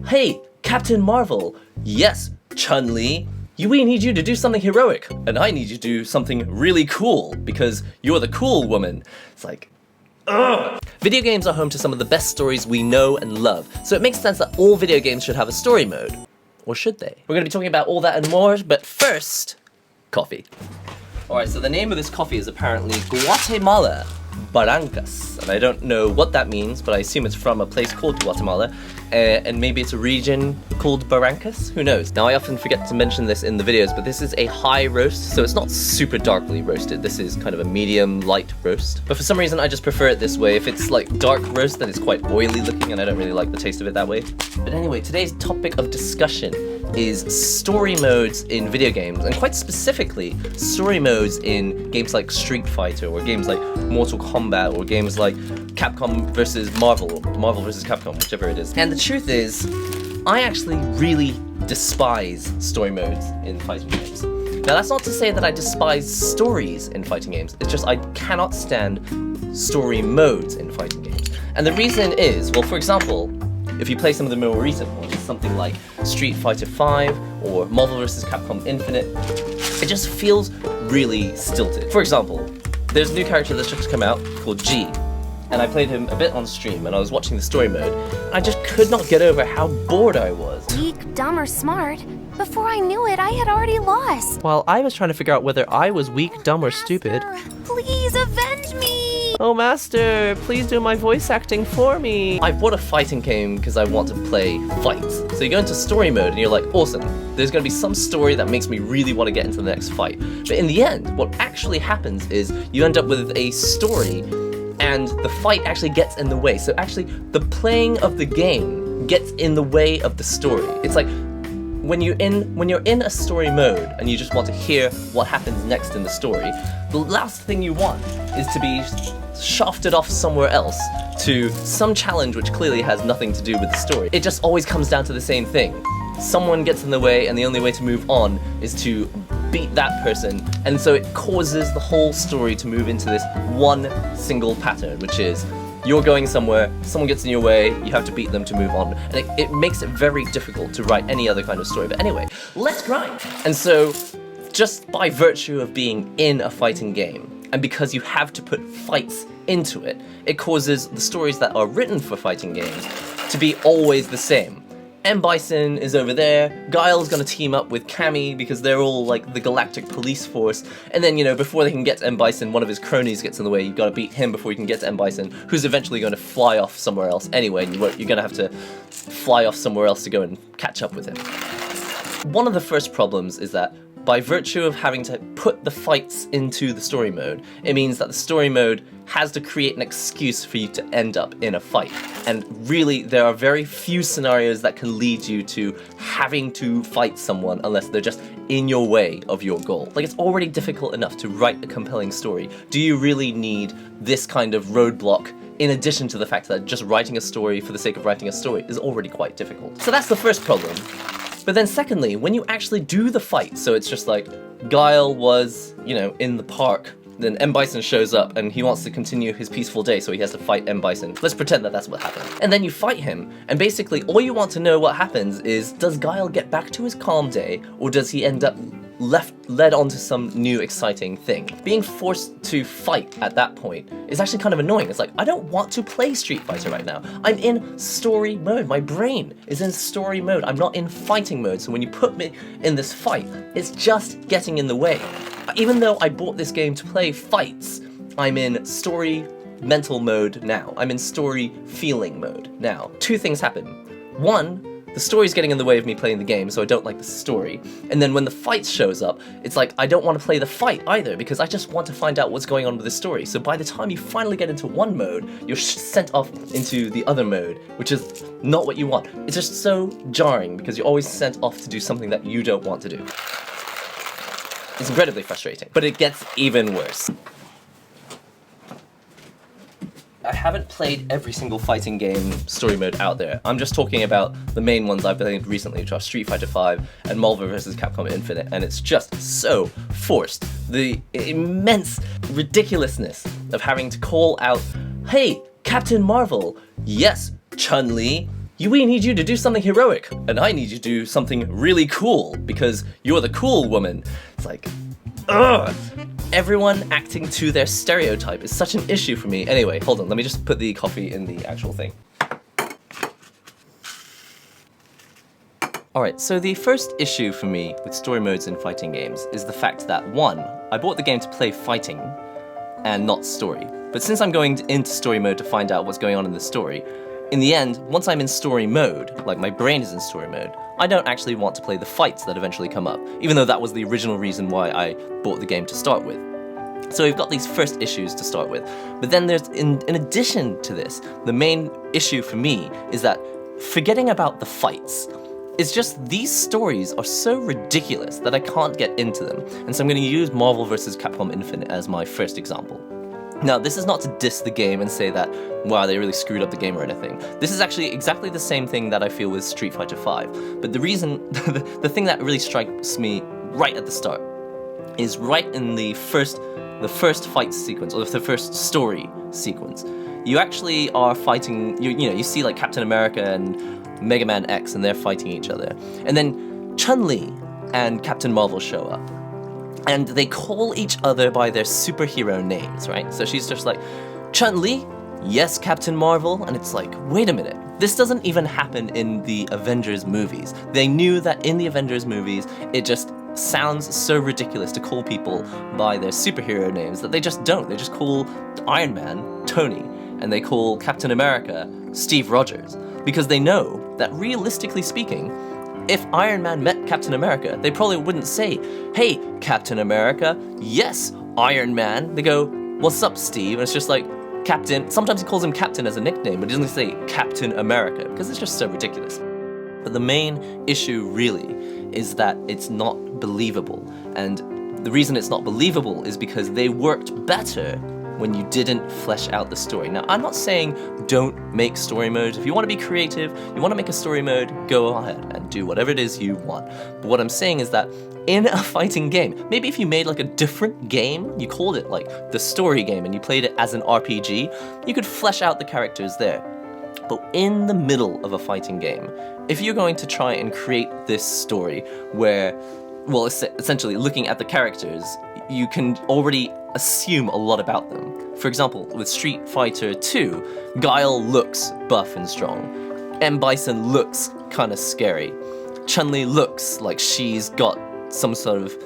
"Hey, Captain Marvel, yes, Chun-Li, we need you to do something heroic, and I need you to do something really cool, because you're the cool woman." It's like, ugh! Video games are home to some of the best stories we know and love, so it makes sense that all video games should have a story mode. Or should they? We're going to be talking about all that and more, but first, coffee. Alright, so the name of this coffee is apparently Guatemala Barrancas, and I don't know what that means, but I assume it's from a place called Guatemala, and maybe it's a region called Barrancas? Who knows? Now, I often forget to mention this in the videos, but this is a high roast, so it's not super darkly roasted. This is kind of a medium light roast, but for some reason I just prefer it this way. If it's like dark roast, then it's quite oily looking, and I don't really like the taste of it that way. But anyway, today's topic of discussion is story modes in video games, and quite specifically, story modes in games like Street Fighter, or games like Mortal Kombat, or games like Capcom versus Marvel, or Marvel versus Capcom, whichever it is. And the truth is, I actually really despise story modes in fighting games. Now, that's not to say that I despise stories in fighting games, it's just I cannot stand story modes in fighting games. And the reason is, well, for example, if you play some of the more recent ones, something like Street Fighter V or Marvel vs. Capcom Infinite, it just feels really stilted. For example, there's a new character that's just come out called G, and I played him a bit on stream, and I was watching the story mode, and I just could not get over how bored I was. Weak, dumb, or smart? Before I knew it, I had already lost. While I was trying to figure out whether I was weak, dumb, or stupid. Please avenge me! Oh, Master, please do my voice acting for me. I bought a fighting game because I want to play fights. So you go into story mode and you're like, awesome, there's going to be some story that makes me really want to get into the next fight. But in the end, what actually happens is you end up with a story and the fight actually gets in the way. So actually, the playing of the game gets in the way of the story. It's like, when you're in a story mode and you just want to hear what happens next in the story, the last thing you want is to be shafted off somewhere else to some challenge which clearly has nothing to do with the story. It just always comes down to the same thing. Someone gets in the way, and the only way to move on is to beat that person, and so it causes the whole story to move into this one single pattern, which is you're going somewhere, someone gets in your way, you have to beat them to move on, and it makes it very difficult to write any other kind of story. But anyway, let's grind! And so, just by virtue of being in a fighting game, and because you have to put fights into it, it causes the stories that are written for fighting games to be always the same. M. Bison is over there, Guile's gonna team up with Cammy because they're all like the galactic police force, and then, you know, before they can get to M. Bison, one of his cronies gets in the way. You've gotta beat him before you can get to M. Bison, who's eventually gonna fly off somewhere else anyway, and you're gonna have to fly off somewhere else to go and catch up with him. One of the first problems is that by virtue of having to put the fights into the story mode, it means that the story mode has to create an excuse for you to end up in a fight. And really, there are very few scenarios that can lead you to having to fight someone unless they're just in your way of your goal. Like, it's already difficult enough to write a compelling story. Do you really need this kind of roadblock in addition to the fact that just writing a story for the sake of writing a story is already quite difficult? So that's the first problem. But then secondly, when you actually do the fight, so it's just like, Guile was, you know, in the park, then M. Bison shows up and he wants to continue his peaceful day, so he has to fight M. Bison. Let's pretend that that's what happened. And then you fight him, and basically all you want to know what happens is, does Guile get back to his calm day, or does he end up led onto some new exciting thing? Being forced to fight at that point is actually kind of annoying. It's like, I don't want to play Street Fighter right now. I'm in story mode. My brain is in story mode. I'm not in fighting mode. So when you put me in this fight, it's just getting in the way. Even though I bought this game to play fights, I'm in story mental mode now. I'm in story feeling mode now. Two things happen. One, the story's getting in the way of me playing the game, so I don't like the story. And then when the fight shows up, it's like, I don't want to play the fight either, because I just want to find out what's going on with the story. So by the time you finally get into one mode, you're sent off into the other mode, which is not what you want. It's just so jarring, because you're always sent off to do something that you don't want to do. It's incredibly frustrating. But it gets even worse. I haven't played every single fighting game story mode out there. I'm just talking about the main ones I've played recently, which are Street Fighter V and Marvel vs. Capcom Infinite, and it's just so forced. The immense ridiculousness of having to call out, "Hey, Captain Marvel, yes, Chun-Li, we need you to do something heroic, and I need you to do something really cool, because you're the cool woman. It's like, ugh! Everyone acting to their stereotype is such an issue for me. Anyway, hold on, let me just put the coffee in the actual thing. Alright, so the first issue for me with story modes in fighting games is the fact that, one, I bought the game to play fighting and not story. But since I'm going into story mode to find out what's going on in the story, in the end, once I'm in story mode, like my brain is in story mode, I don't actually want to play the fights that eventually come up, even though that was the original reason why I bought the game to start with. So we've got these first issues to start with. But then there's, in addition to this, the main issue for me is that forgetting about the fights, it's just these stories are so ridiculous that I can't get into them. And so I'm going to use Marvel vs. Capcom Infinite as my first example. Now, this is not to diss the game and say that, wow, they really screwed up the game or anything. This is actually exactly the same thing that I feel with Street Fighter V. But the reason, the thing that really strikes me right at the start is right in the first fight sequence, or the first story sequence. You actually are fighting, you see like Captain America and Mega Man X, and they're fighting each other. And then Chun-Li and Captain Marvel show up. And they call each other by their superhero names, right? So she's just like, Chun-Li? Yes, Captain Marvel? And it's like, wait a minute. This doesn't even happen in the Avengers movies. They knew that in the Avengers movies, it just sounds so ridiculous to call people by their superhero names that they just don't. They just call Iron Man Tony, and they call Captain America Steve Rogers. Because they know that realistically speaking, if Iron Man met Captain America, they probably wouldn't say, hey, Captain America, yes, Iron Man. They go, what's up, Steve? And it's just like, Captain. Sometimes he calls him Captain as a nickname, but he doesn't say Captain America, because it's just so ridiculous. But the main issue really is that it's not believable. And the reason it's not believable is because they worked better when you didn't flesh out the story. Now, I'm not saying don't make story modes. If you want to be creative, you want to make a story mode, go ahead and do whatever it is you want. But what I'm saying is that in a fighting game, maybe if you made like a different game, you called it like the story game and you played it as an RPG, you could flesh out the characters there. But in the middle of a fighting game, if you're going to try and create this story where, well, essentially looking at the characters, you can already assume a lot about them. For example, with Street Fighter 2, Guile looks buff and strong. M. Bison looks kind of scary. Chun-Li looks like she's got some sort of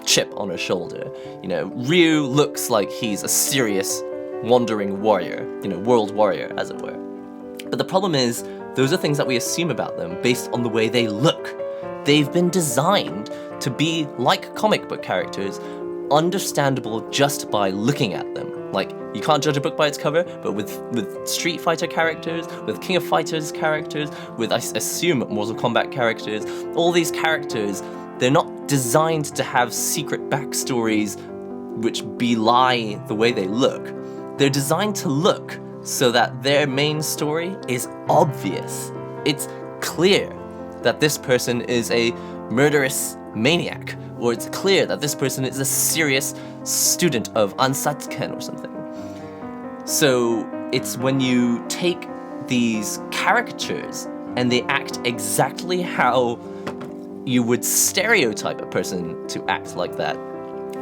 chip on her shoulder. Ryu looks like he's a serious wandering warrior, world warrior, as it were. But the problem is, those are things that we assume about them based on the way they look. They've been designed to be like comic book characters, understandable just by looking at them. Like, you can't judge a book by its cover, but with Street Fighter characters, with King of Fighters characters, with, I assume, Mortal Kombat characters, all these characters, they're not designed to have secret backstories which belie the way they look. They're designed to look so that their main story is obvious. It's clear that this person is a murderous maniac, or it's clear that this person is a serious student of Ansatken or something. So it's when you take these caricatures and they act exactly how you would stereotype a person to act like that.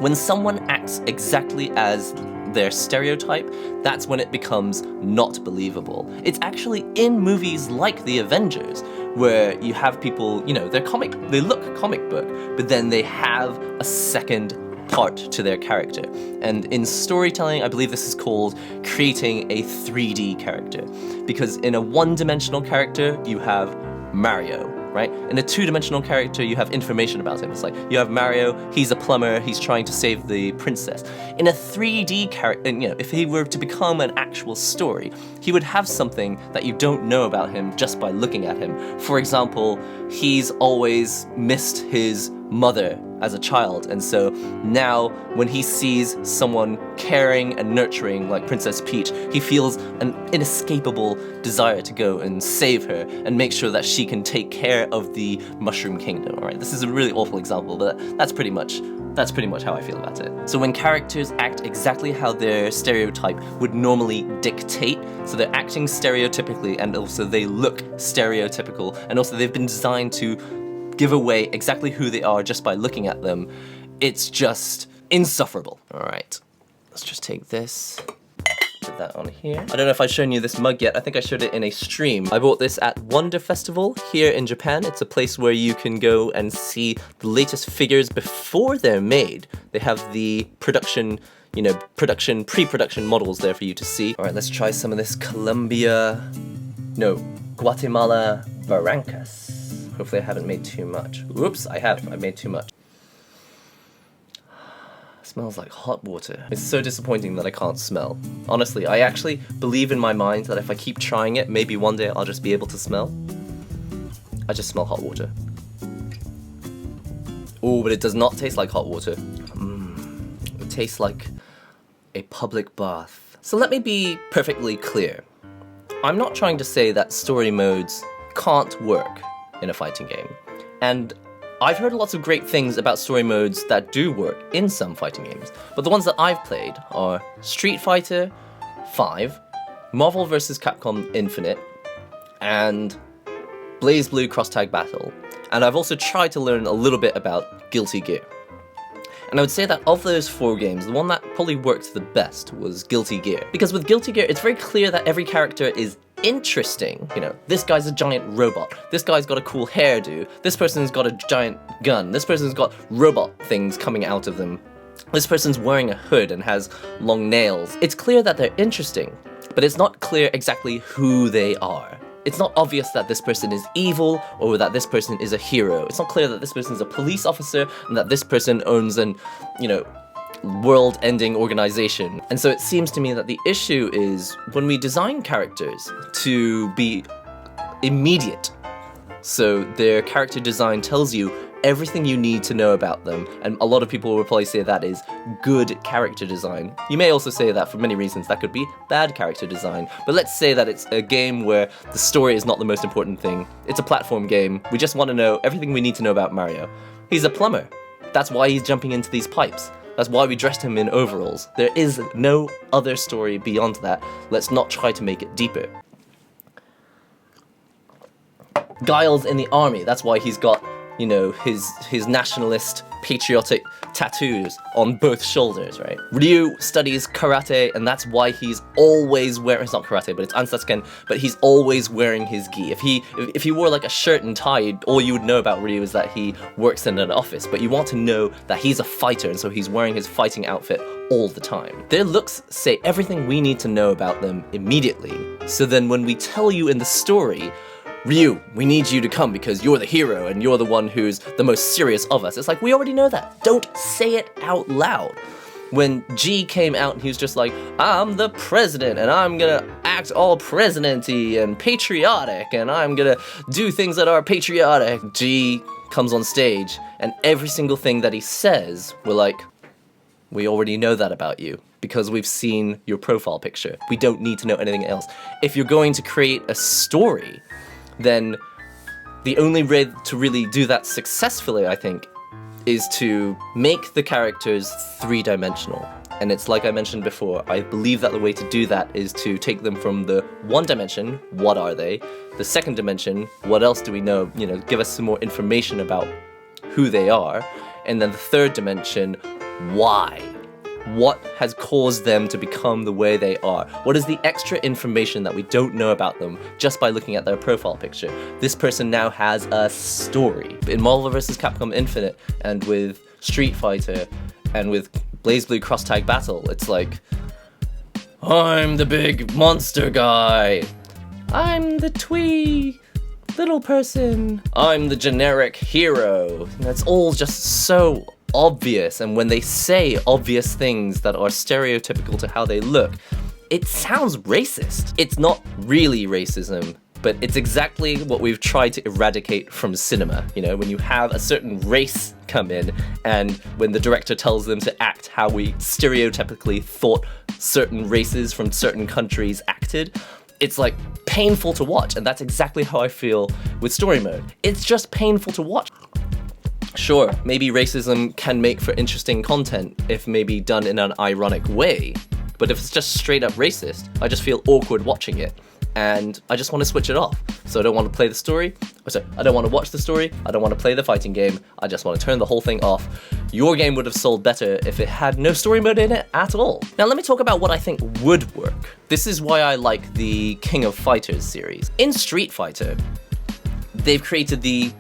When someone acts exactly as their stereotype, that's when it becomes not believable. It's actually in movies like The Avengers, where you have people, they look comic book, but then they have a second part to their character. And in storytelling, I believe this is called creating a 3D character. Because in a one-dimensional character, you have Mario, right? In a two-dimensional character, you have information about him. It's like, you have Mario, he's a plumber, he's trying to save the princess. In a 3D character, if he were to become an actual story, he would have something that you don't know about him just by looking at him. For example, he's always missed his mother as a child, and so now when he sees someone caring and nurturing like Princess Peach, he feels an inescapable desire to go and save her and make sure that she can take care of the Mushroom Kingdom. Alright, this is a really awful example, but that's pretty much That's pretty much how I feel about it. So when characters act exactly how their stereotype would normally dictate, so they're acting stereotypically and also they look stereotypical, and also they've been designed to give away exactly who they are just by looking at them, it's just insufferable. All right, let's just take this. Put that on here. I don't know if I've shown you this mug yet. I think I showed it in a stream. I bought this at Wonder Festival here in Japan. It's a place where you can go and see the latest figures before they're made. They have the production, you know, pre-production models there for you to see. All right, let's try some of this Guatemala Barrancas. Hopefully I haven't made too much. Whoops, I have. I made too much. Smells like hot water. It's so disappointing that I can't smell. Honestly, I actually believe in my mind that if I keep trying it, maybe one day I'll just be able to smell. I just smell hot water. Oh, but it does not taste like hot water. It tastes like a public bath. So let me be perfectly clear. I'm not trying to say that story modes can't work in a fighting game. And I've heard lots of great things about story modes that do work in some fighting games, but the ones that I've played are Street Fighter 5, Marvel vs. Capcom Infinite, and BlazBlue Cross Tag Battle. And I've also tried to learn a little bit about Guilty Gear. And I would say that of those 4 games, the one that probably worked the best was Guilty Gear. Because with Guilty Gear, it's very clear that every character is interesting. You know, this guy's a giant robot, this guy's got a cool hairdo, this person's got a giant gun, this person's got robot things coming out of them, this person's wearing a hood and has long nails. It's clear that they're interesting, but it's not clear exactly who they are. It's not obvious that this person is evil or that this person is a hero. It's not clear that this person is a police officer and that this person owns an, you know, world-ending organization. And so it seems to me that the issue is when we design characters to be immediate. So their character design tells you everything you need to know about them, and a lot of people will probably say that is good character design. You may also say that for many reasons that could be bad character design, but let's say that it's a game where the story is not the most important thing. It's a platform game. We just want to know everything we need to know about Mario. He's a plumber. That's why he's jumping into these pipes. That's why we dressed him in overalls. There is no other story beyond that. Let's not try to make it deeper. Guile's in the army. That's why he's got, you know, his nationalist, patriotic tattoos on both shoulders, right? Ryu studies karate, and that's why he's always wearing, it's not karate, but it's Ansatsuken, but he's always wearing his gi. If he wore like a shirt and tie, all you would know about Ryu is that he works in an office, but you want to know that he's a fighter, and so he's wearing his fighting outfit all the time. Their looks say everything we need to know about them immediately, so then when we tell you in the story, Ryu, we need you to come because you're the hero and you're the one who's the most serious of us. It's like, we already know that. Don't say it out loud. When G came out and he was just like, I'm the president and I'm gonna act all president-y and patriotic and I'm gonna do things that are patriotic. G comes on stage and every single thing that he says, we're like, we already know that about you because we've seen your profile picture. We don't need to know anything else. If you're going to create a story, then the only way to really do that successfully, I think, is to make the characters three-dimensional. And it's like I mentioned before, I believe that the way to do that is to take them from the one dimension, what are they? The second dimension, what else do we know? You know, give us some more information about who they are. And then the third dimension, why? What has caused them to become the way they are? What is the extra information that we don't know about them just by looking at their profile picture? This person now has a story. In Marvel vs. Capcom Infinite, and with Street Fighter, and with BlazBlue Cross Tag Battle, it's like, I'm the big monster guy. I'm the twee little person. I'm the generic hero. That's all just so obvious, and when they say obvious things that are stereotypical to how they look, it sounds racist. It's not really racism, but it's exactly what we've tried to eradicate from cinema. You know, when you have a certain race come in, and when the director tells them to act how we stereotypically thought certain races from certain countries acted, it's like painful to watch, and that's exactly how I feel with story mode. It's just painful to watch. Sure, maybe racism can make for interesting content if maybe done in an ironic way, but if it's just straight up racist, I just feel awkward watching it, and I just want to switch it off. So I don't want to play the story, I don't want to watch the story, I don't want to play the fighting game, I just want to turn the whole thing off. Your game would have sold better if it had no story mode in it at all. Now let me talk about what I think would work. This is why I like the King of Fighters series. In Street Fighter, they've created the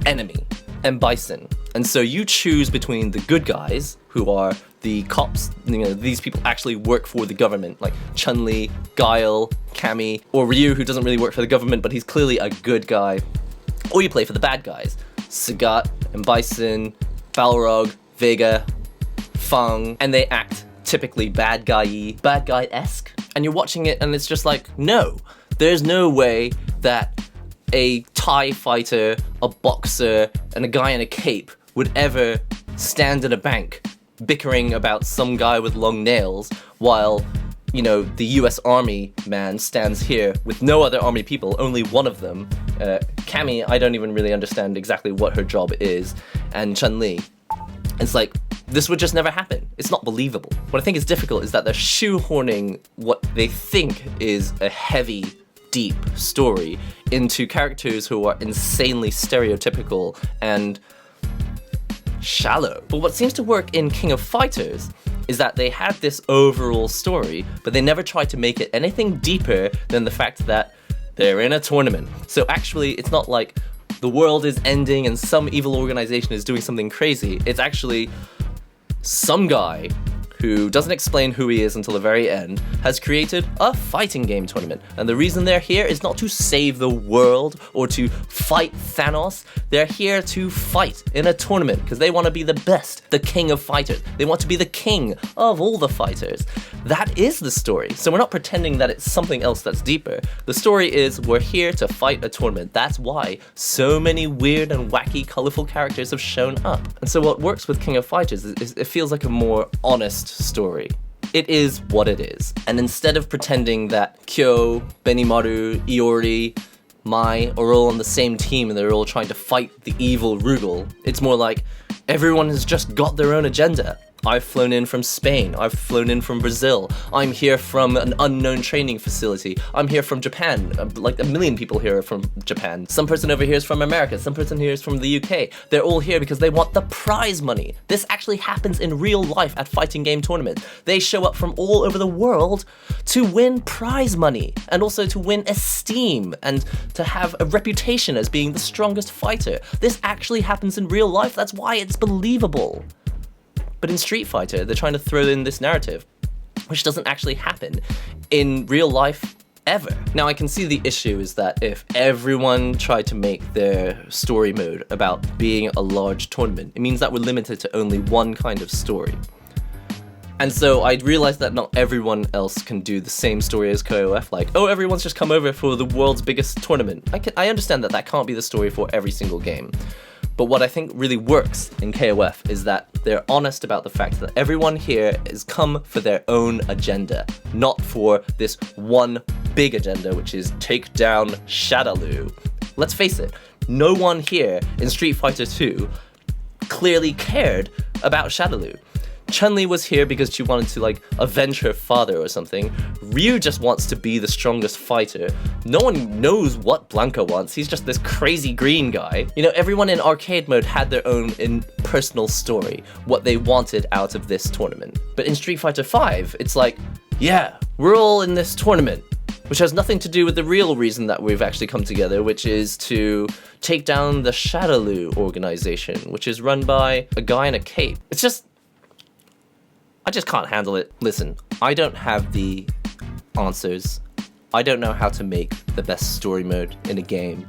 enemy, and Bison. And so you choose between the good guys, who are the cops, these people actually work for the government, like Chun-Li, Guile, Cammy, or Ryu, who doesn't really work for the government, but he's clearly a good guy. Or you play for the bad guys, Sagat and Bison, Balrog, Vega, Fang, and they act typically bad guy-esque. And you're watching it and it's just like, no, there's no way that a Thai fighter, a boxer, and a guy in a cape would ever stand in a bank bickering about some guy with long nails while, the US Army man stands here with no other army people, only one of them. Cammy, I don't even really understand exactly what her job is, and Chun-Li. It's like, this would just never happen. It's not believable. What I think is difficult is that they're shoehorning what they think is a heavy, deep story into characters who are insanely stereotypical and shallow. But what seems to work in King of Fighters is that they had this overall story, but they never tried to make it anything deeper than the fact that they're in a tournament. So actually, it's not like the world is ending and some evil organization is doing something crazy. It's actually some guy who doesn't explain who he is until the very end, has created a fighting game tournament. And the reason they're here is not to save the world or to fight Thanos. They're here to fight in a tournament because they want to be the best, the king of fighters. They want to be the king of all the fighters. That is the story. So we're not pretending that it's something else that's deeper. The story is we're here to fight a tournament. That's why so many weird and wacky, colorful characters have shown up. And so what works with King of Fighters is it feels like a more honest story. It is what it is. And instead of pretending that Kyo, Benimaru, Iori, Mai are all on the same team and they're all trying to fight the evil Rugal, it's more like everyone has just got their own agenda. I've flown in from Spain, I've flown in from Brazil, I'm here from an unknown training facility, I'm here from Japan, like a million people here are from Japan, some person over here is from America, some person here is from the UK, they're all here because they want the prize money. This actually happens in real life at fighting game tournaments. They show up from all over the world to win prize money, and also to win esteem, and to have a reputation as being the strongest fighter. This actually happens in real life, that's why it's believable. But in Street Fighter, they're trying to throw in this narrative, which doesn't actually happen in real life ever. Now, I can see the issue is that if everyone tried to make their story mode about being a large tournament, it means that we're limited to only one kind of story. And so I realized that not everyone else can do the same story as KOF, like, oh, everyone's just come over for the world's biggest tournament. I understand that that can't be the story for every single game. But what I think really works in KOF is that they're honest about the fact that everyone here is come for their own agenda, not for this one big agenda, which is take down Shadaloo. Let's face it, no one here in Street Fighter 2 clearly cared about Shadaloo. Chun-Li was here because she wanted to, avenge her father or something. Ryu just wants to be the strongest fighter. No one knows what Blanca wants. He's just this crazy green guy. Everyone in arcade mode had their own personal story, what they wanted out of this tournament. But in Street Fighter V, it's like, yeah, we're all in this tournament, which has nothing to do with the real reason that we've actually come together, which is to take down the Shadaloo organization, which is run by a guy in a cape. I just can't handle it. Listen, I don't have the answers. I don't know how to make the best story mode in a game,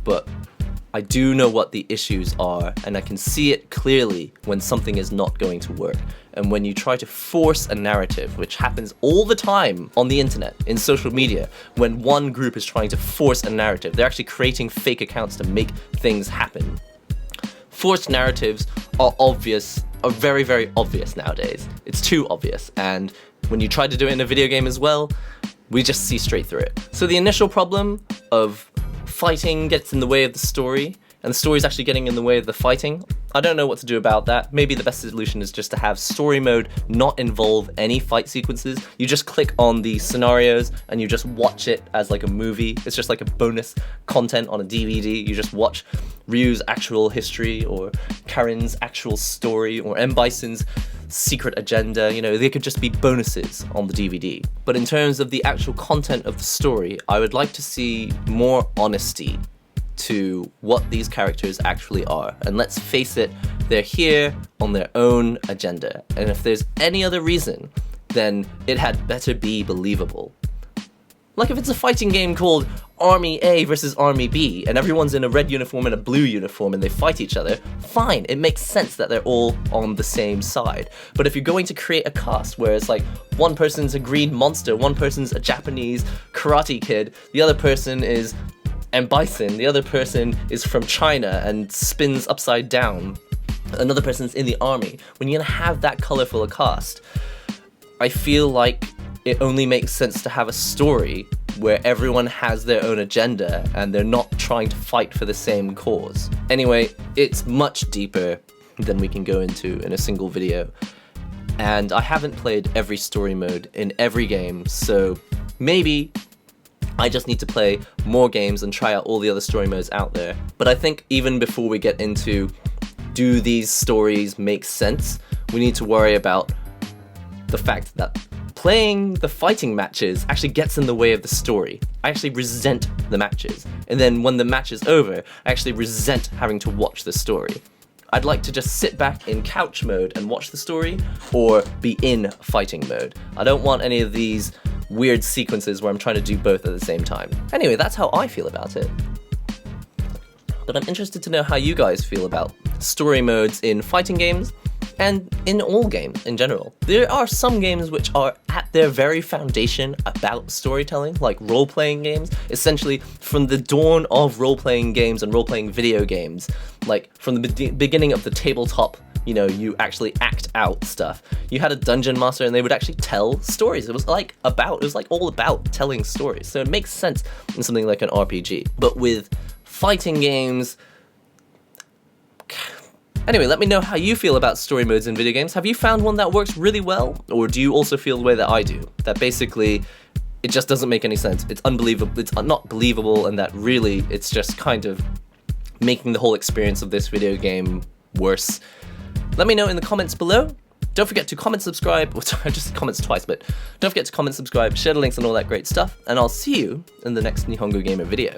but I do know what the issues are, and I can see it clearly when something is not going to work. And when you try to force a narrative, which happens all the time on the internet, in social media, when one group is trying to force a narrative, they're actually creating fake accounts to make things happen. Forced narratives are very, very obvious nowadays. It's too obvious, and when you try to do it in a video game as well, we just see straight through it. So the initial problem of fighting gets in the way of the story, and the story's actually getting in the way of the fighting, I don't know what to do about that. Maybe the best solution is just to have story mode not involve any fight sequences. You just click on the scenarios and you just watch it as like a movie. It's just like a bonus content on a DVD. You just watch Ryu's actual history, or Karin's actual story, or M. Bison's secret agenda. You know, they could just be bonuses on the DVD. But in terms of the actual content of the story, I would like to see more honesty to what these characters actually are. And let's face it, they're here on their own agenda. And if there's any other reason, then it had better be believable. Like if it's a fighting game called Army A versus Army B, and everyone's in a red uniform and a blue uniform and they fight each other, fine, it makes sense that they're all on the same side. But if you're going to create a cast where it's like one person's a green monster, one person's a Japanese karate kid, the other person is M. Bison, the other person is from China and spins upside down, another person's in the army, when you're gonna have that colorful a cast, I feel like it only makes sense to have a story where everyone has their own agenda and they're not trying to fight for the same cause. Anyway, it's much deeper than we can go into in a single video, and I haven't played every story mode in every game, so maybe I just need to play more games and try out all the other story modes out there. But I think even before we get into do these stories make sense, we need to worry about the fact that playing the fighting matches actually gets in the way of the story. I actually resent the matches. And then when the match is over, I actually resent having to watch the story. I'd like to just sit back in couch mode and watch the story, or be in fighting mode. I don't want any of these weird sequences where I'm trying to do both at the same time. Anyway, that's how I feel about it. But I'm interested to know how you guys feel about story modes in fighting games, and in all games in general. There are some games which are at their very foundation about storytelling, like role-playing games. Essentially, from the dawn of role-playing games and role-playing video games, like from the beginning of the tabletop, you know, you actually act out stuff. You had a dungeon master and they would actually tell stories. It was all about telling stories. So it makes sense in something like an RPG. But with fighting games, anyway, let me know how you feel about story modes in video games. Have you found one that works really well? Or do you also feel the way that I do? That basically, it just doesn't make any sense. It's unbelievable, it's not believable, and that really, it's just kind of making the whole experience of this video game worse. Let me know in the comments below. Don't forget to comment, subscribe, well, I just comments twice, but don't forget to comment, subscribe, share the links and all that great stuff, and I'll see you in the next NihongoGamer video.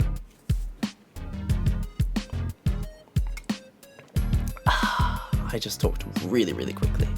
I just talked really, really quickly.